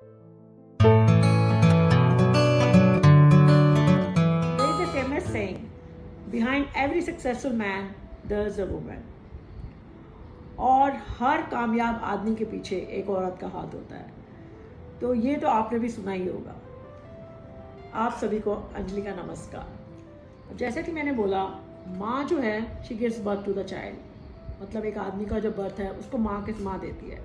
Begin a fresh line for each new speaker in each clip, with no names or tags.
There is a famous saying, behind every successful man there is a woman. और हर कामयाब आदमी के पीछे एक औरत का हाथ होता है। तो ये तो आपने भी सुना ही होगा। आप सभी को अंजलि का नमस्कार। जैसे कि मैंने बोला, माँ जो है she gives birth to the child, मतलब एक आदमी का जो बर्थ है उसको माँ देती है।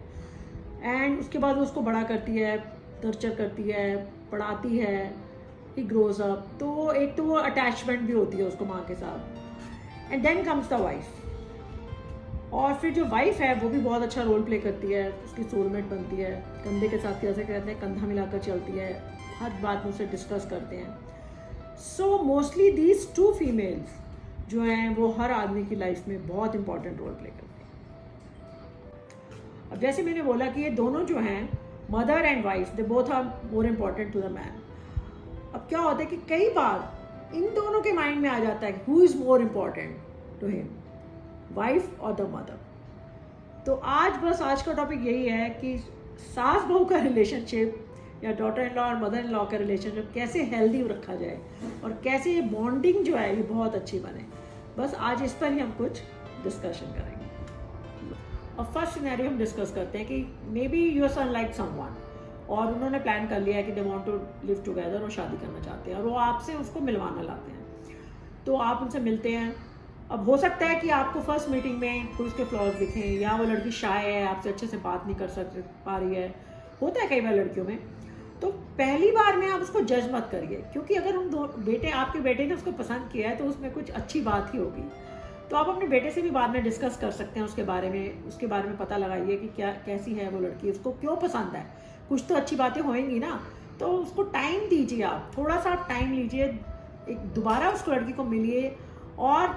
एंड उसके बाद वो उसको बड़ा करती है, नर्चर करती है, पढ़ाती है, ही ग्रोज अप। तो एक तो वो अटैचमेंट भी होती है उसको माँ के साथ। And then comes the wife. और फिर जो वाइफ है वो भी बहुत अच्छा रोल प्ले करती है, उसकी सोलमेट बनती है, कंधे के साथ जैसे कहते हैं कंधा मिलाकर चलती है, हर बात मुझसे डिस्कस करते हैं। So mostly these two females जो हैं वो हर आदमी की लाइफ में बहुत इंपॉर्टेंट रोल प्ले करती हैं। अब जैसे मैंने बोला कि ये दोनों जो हैं, mother and wife, they both are more important to the man. अब क्या होता है कि कई बार इन दोनों के माइंड में आ जाता है who is more important to him, wife और द मदर। तो आज का टॉपिक यही है कि सास बहू का रिलेशनशिप या डॉटर इन लॉ और मदर इन लॉ का रिलेशनशिप कैसे हेल्दी रखा जाए और कैसे ये बॉन्डिंग जो है ये बहुत अच्छी बने। बस आज इस पर ही हम कुछ डिस्कशन करेंगे। और फर्स्ट सिनेरियो हम डिस्कस करते हैं कि maybe your son like someone, और उन्होंने प्लान कर लिया है कि they want to live together और शादी करना चाहते हैं, और वो आपसे उसको मिलवाना लाते हैं। तो आप उनसे मिलते हैं। अब हो सकता है कि आपको फर्स्ट मीटिंग में कोई उसके फ्लॉज दिखें, या वो लड़की शाय है, आपसे अच्छे से बात नहीं कर पा रही है, होता है कई बार लड़कियों में। तो पहली बार में आप उसको जज मत करिए, क्योंकि अगर आपके बेटे ने उसको पसंद किया है तो उसमें कुछ अच्छी बात ही होगी। तो आप अपने बेटे से भी बाद में डिस्कस कर सकते हैं उसके बारे में पता लगाइए कि क्या कैसी है वो लड़की, उसको क्यों पसंद है। कुछ तो अच्छी बातें होएंगी ना, तो उसको टाइम दीजिए, आप थोड़ा सा टाइम लीजिए, एक दोबारा उस लड़की को मिलिए, और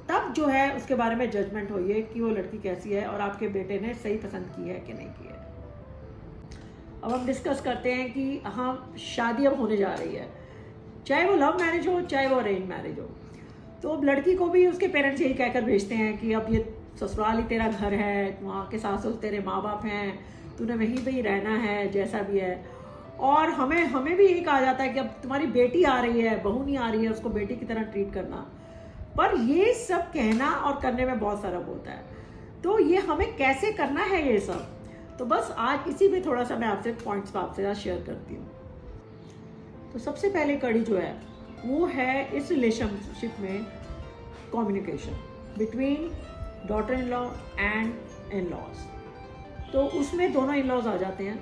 तब जो है उसके बारे में जजमेंट होइए कि वो लड़की कैसी है और आपके बेटे ने सही पसंद की है कि नहीं की है। अब हम डिस्कस करते हैं कि हाँ, शादी अब होने जा रही है, चाहे वो लव मैरिज हो चाहे वो अरेंज मैरिज हो। तो अब लड़की को भी उसके पेरेंट्स यही कहकर भेजते हैं कि अब ये ससुराल ही तेरा घर है, वहाँ के सास ससुर तेरे माँ बाप हैं, तूने वहीं पे ही रहना है जैसा भी है। और हमें भी यही कहा जाता है कि अब तुम्हारी बेटी आ रही है, बहू नहीं आ रही है, उसको बेटी की तरह ट्रीट करना। पर ये सब कहना और करने में बहुत फर्क होता है। तो ये हमें कैसे करना है ये सब, तो बस आज इसी में थोड़ा सा मैं आपसे पॉइंट्स आपसे आज शेयर करती हूँ। तो सबसे पहले कड़ी जो है वो है इस रिलेशनशिप में communication between daughter in law and in laws. तो उसमें दोनों इन लॉज आ जाते हैं।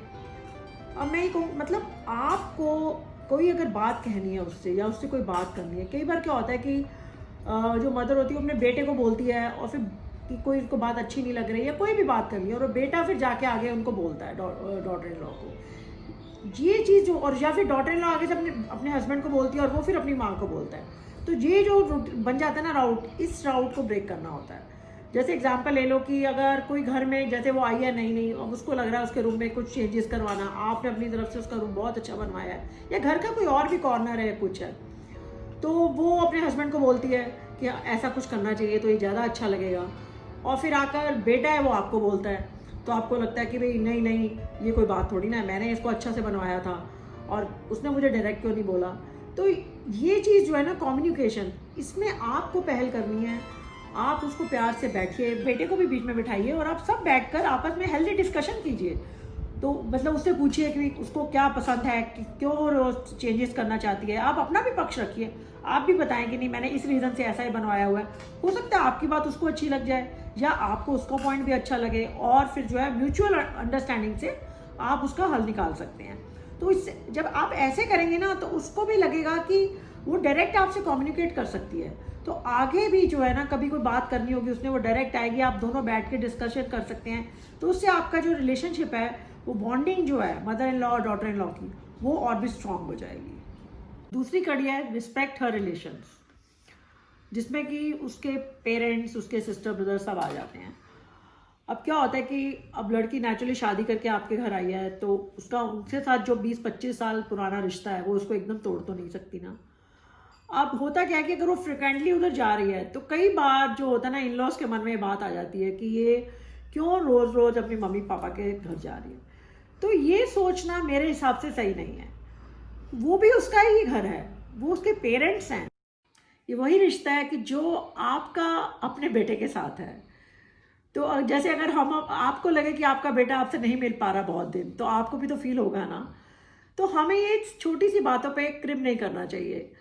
अब मैं ये कहूँ, मतलब आपको कोई अगर बात कहनी है उससे या उससे कोई बात करनी है, कई बार क्या होता है कि जो मदर होती है अपने बेटे को बोलती है, और फिर कि कोई उसको बात अच्छी नहीं लग रही है, कोई भी बात करनी है, और वो बेटा फिर जाके आगे उनको बोलता है डॉटर इन लॉ को ये चीज़ जो, और या फिर डॉटर इन लॉ आगे से अपने हस्बैंड को बोलती है और वो फिर अपनी माँ को बोलता है। तो ये जो बन जाता है ना राउट, इस राउट को ब्रेक करना होता है। जैसे एग्जांपल ले लो कि अगर कोई घर में, जैसे वो आई है नहीं, अब उसको लग रहा है उसके रूम में कुछ चेंजेस करवाना, आपने अपनी तरफ से उसका रूम बहुत अच्छा बनवाया है, या घर का कोई और भी कॉर्नर है कुछ है, तो वो अपने हस्बैंड को बोलती है कि ऐसा कुछ करना चाहिए तो ये ज़्यादा अच्छा लगेगा। और फिर आकर बेटा है वो आपको बोलता है, तो आपको लगता है कि भाई नहीं ये कोई बात थोड़ी ना है, मैंने इसको अच्छा से बनवाया था और उसने मुझे डायरेक्ट क्यों नहीं बोला। तो ये चीज़ जो है ना कम्युनिकेशन, इसमें आपको पहल करनी है। आप उसको प्यार से बैठिए, बेटे को भी बीच में बिठाइए, और आप सब बैठकर आपस में हेल्दी डिस्कशन कीजिए। तो मतलब उससे पूछिए कि उसको क्या पसंद है, कि क्यों रोज चेंजेस करना चाहती है। आप अपना भी पक्ष रखिए, आप भी बताएं कि नहीं मैंने इस रीज़न से ऐसा ही बनवाया हुआ है। हो सकता है आपकी बात उसको अच्छी लग जाए या आपको उसका पॉइंट भी अच्छा लगे, और फिर जो है म्यूचुअल अंडरस्टैंडिंग से आप उसका हल निकाल सकते हैं। तो इससे जब आप ऐसे करेंगे ना तो उसको भी लगेगा कि वो डायरेक्ट आपसे कम्युनिकेट कर सकती है। तो आगे भी जो है ना कभी कोई बात करनी होगी उसने, वो डायरेक्ट आएगी, आप दोनों बैठ के डिस्कशन कर सकते हैं। तो उससे आपका जो रिलेशनशिप है, वो बॉन्डिंग जो है मदर इन लॉ और डॉटर इन लॉ की, वो और भी स्ट्रांग हो जाएगी। दूसरी कड़ी है रिस्पेक्ट हर रिलेशंस, जिसमें कि उसके पेरेंट्स, उसके सिस्टर ब्रदर सब आ जाते हैं। अब क्या होता है कि अब लड़की नेचुरली शादी करके आपके घर आई है, तो उसका उनके साथ जो 20-25 साल पुराना रिश्ता है वो उसको एकदम तोड़ तो नहीं सकती ना। अब होता क्या है कि अगर वो फ्रिक्वेंटली उधर जा रही है तो कई बार जो होता है ना, इन लॉज के मन में बात आ जाती है कि ये क्यों रोज रोज अपनी मम्मी पापा के घर जा रही है। तो ये सोचना मेरे हिसाब से सही नहीं है। वो भी उसका ही घर है, वो उसके पेरेंट्स हैं। ये वही रिश्ता है कि जो आपका अपने बेटे के साथ है। तो जैसे अगर हम आपको लगे कि आपका बेटा आपसे नहीं मिल पा रहा बहुत दिन, तो आपको भी तो फील होगा ना। तो हमें ये छोटी सी बातों पे क्रिप नहीं करना चाहिए।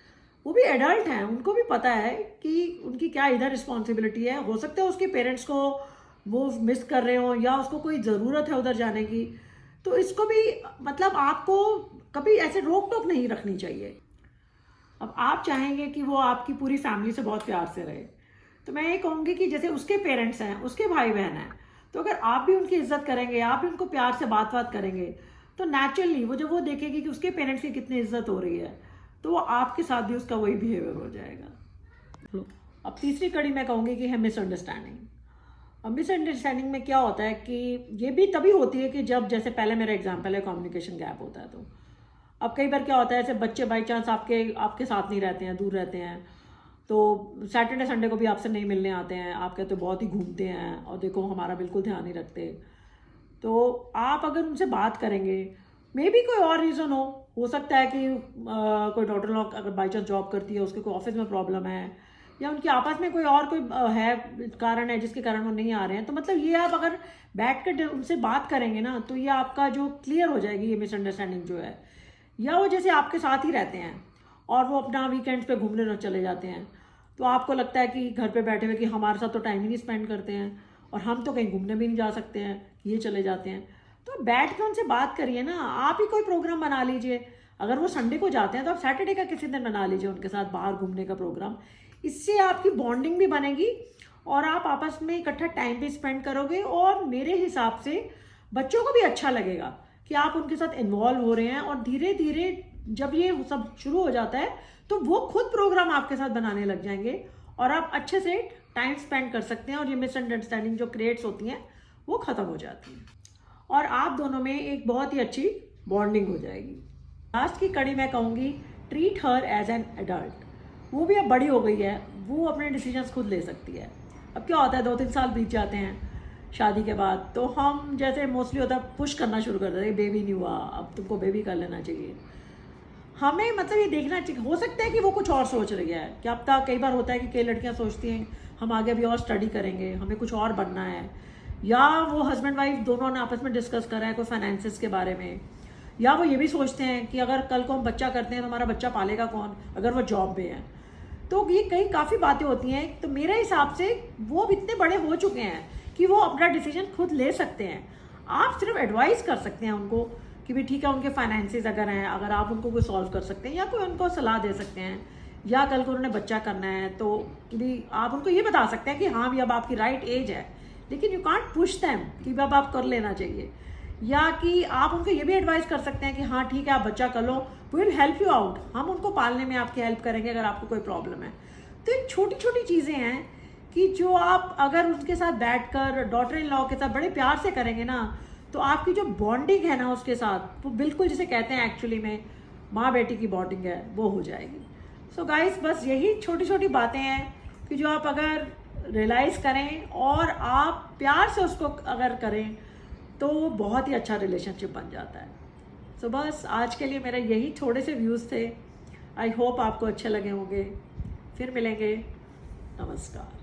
वो भी एडल्ट हैं, उनको भी पता है कि उनकी क्या इधर रिस्पॉन्सिबिलिटी है। हो सकता है उसके पेरेंट्स को वो मिस कर रहे हो या उसको कोई ज़रूरत है उधर जाने की। तो इसको भी मतलब आपको कभी ऐसे रोक टोक नहीं रखनी चाहिए। अब आप चाहेंगे कि वो आपकी पूरी फैमिली से बहुत प्यार से रहे, तो मैं ये कहूँगी कि जैसे उसके पेरेंट्स हैं, उसके भाई बहन हैं, तो अगर आप भी उनकी इज्जत करेंगे, आप भी उनको प्यार से बात करेंगे, तो नेचुरली वो जब वो देखेगी कि उसके पेरेंट्स की कितनी इज्जत हो रही है, तो वो आपके साथ भी उसका वही बिहेवियर हो जाएगा। अब तीसरी कड़ी मैं कहूँगी कि है मिसअंडरस्टैंडिंग। अब मिसअंडरस्टैंडिंग में क्या होता है कि ये भी तभी होती है कि जब, जैसे पहले मेरा एग्जाम्पल है, कम्युनिकेशन गैप होता है। तो अब कई बार क्या होता है, ऐसे बच्चे बाई चांस आपके साथ नहीं रहते हैं, दूर रहते हैं, तो सैटरडे संडे को भी आपसे नहीं मिलने आते हैं, आप कहते हो बहुत ही घूमते हैं और देखो हमारा बिल्कुल ध्यान नहीं रखते। तो आप अगर उनसे बात करेंगे, मे बी कोई और रीज़न हो सकता है कि कोई डॉटर लॉ अगर बाई चांस जॉब करती है, उसके कोई ऑफिस में प्रॉब्लम है, या उनकी आपस में कोई और कोई है कारण है जिसके कारण वो नहीं आ रहे हैं। तो मतलब ये आप अगर बैठ कर उनसे बात करेंगे ना, तो ये आपका जो क्लियर हो जाएगी ये मिसअंडरस्टैंडिंग जो है। या वो जैसे आपके साथ ही रहते हैं और वो अपना वीकेंड्स पे घूमने न चले जाते हैं, तो आपको लगता है कि घर पे बैठे हुए कि हमारे साथ तो टाइम ही नहीं स्पेंड करते हैं और हम तो कहीं घूमने भी नहीं जा सकते हैं, ये चले जाते हैं। तो बैठ के उनसे बात करिए ना, आप ही कोई प्रोग्राम बना लीजिए। अगर वो संडे को जाते हैं तो आप सैटरडे का किसी दिन बना लीजिए उनके साथ बाहर घूमने का प्रोग्राम। इससे आपकी बॉन्डिंग भी बनेगी और आप आपस में इकट्ठा टाइम भी स्पेंड करोगे, और मेरे हिसाब से बच्चों को भी अच्छा लगेगा कि आप उनके साथ इन्वॉल्व हो रहे हैं। और धीरे धीरे जब ये सब शुरू हो जाता है तो वो खुद प्रोग्राम आपके साथ बनाने लग जाएंगे और आप अच्छे से टाइम स्पेंड कर सकते हैं, और ये मिसअंडरस्टैंडिंग जो क्रिएट्स होती हैं वो ख़त्म हो जाती हैं और आप दोनों में एक बहुत ही अच्छी बॉन्डिंग हो जाएगी। लास्ट की कड़ी मैं कहूँगी, treat her as an adult. वो भी अब बड़ी हो गई है, वो अपने डिसीजंस खुद ले सकती है। अब क्या होता है, 2-3 साल बीत जाते हैं शादी के बाद, तो हम जैसे मोस्टली होता है पुश करना शुरू कर देते हैं, बेबी नहीं हुआ अब तुमको बेबी कर लेना चाहिए। हमें मतलब ये देखना चाहिए, हो सकता है कि वो कुछ और सोच रही है। क्या पता, कई बार होता है कि कई लड़कियां सोचती हैं हम आगे अभी और स्टडी करेंगे, हमें कुछ और बनना है, या वो हस्बैंड वाइफ दोनों ने आपस में डिस्कस करा है कोई फाइनेंसिस के बारे में, या वो ये भी सोचते हैं कि अगर कल को हम बच्चा करते हैं तो हमारा बच्चा पालेगा कौन अगर वो जॉब में है। तो ये कई काफ़ी बातें होती हैं। तो मेरे हिसाब से वो इतने बड़े हो चुके हैं कि वो अपना डिसीजन खुद ले सकते हैं। आप सिर्फ एडवाइस कर सकते हैं उनको कि भी ठीक है, उनके फाइनेंसेस अगर हैं, अगर आप उनको कोई सॉल्व कर सकते हैं या कोई उनको सलाह दे सकते हैं, या कल को उन्होंने बच्चा करना है तो भी आप उनको ये बता सकते हैं कि हाँ भी अब आपकी राइट एज है, लेकिन यू कांट पुश दैम कि अब आप कर लेना चाहिए। या कि आप उनको ये भी एडवाइस कर सकते हैं कि हाँ ठीक है आप बच्चा कर लो, we will help you out, हम उनको पालने में आपकी हेल्प करेंगे अगर आपको कोई प्रॉब्लम है। तो ये छोटी छोटी चीज़ें हैं कि जो आप अगर उनके साथ बैठकर डॉटर इन लॉ के साथ बड़े प्यार से करेंगे ना, तो आपकी जो बॉन्डिंग है ना उसके साथ, वो बिल्कुल जिसे कहते हैं एक्चुअली में माँ बेटी की बॉन्डिंग है, वो हो जाएगी। सो गाइस, बस यही छोटी छोटी बातें हैं कि जो आप अगर रियलाइज़ करें और आप प्यार से उसको अगर करें तो बहुत ही अच्छा रिलेशनशिप बन जाता है। सो बस आज के लिए मेरा यही थोड़े से व्यूज़ थे। आई होप आपको अच्छे लगे होंगे। फिर मिलेंगे। नमस्कार।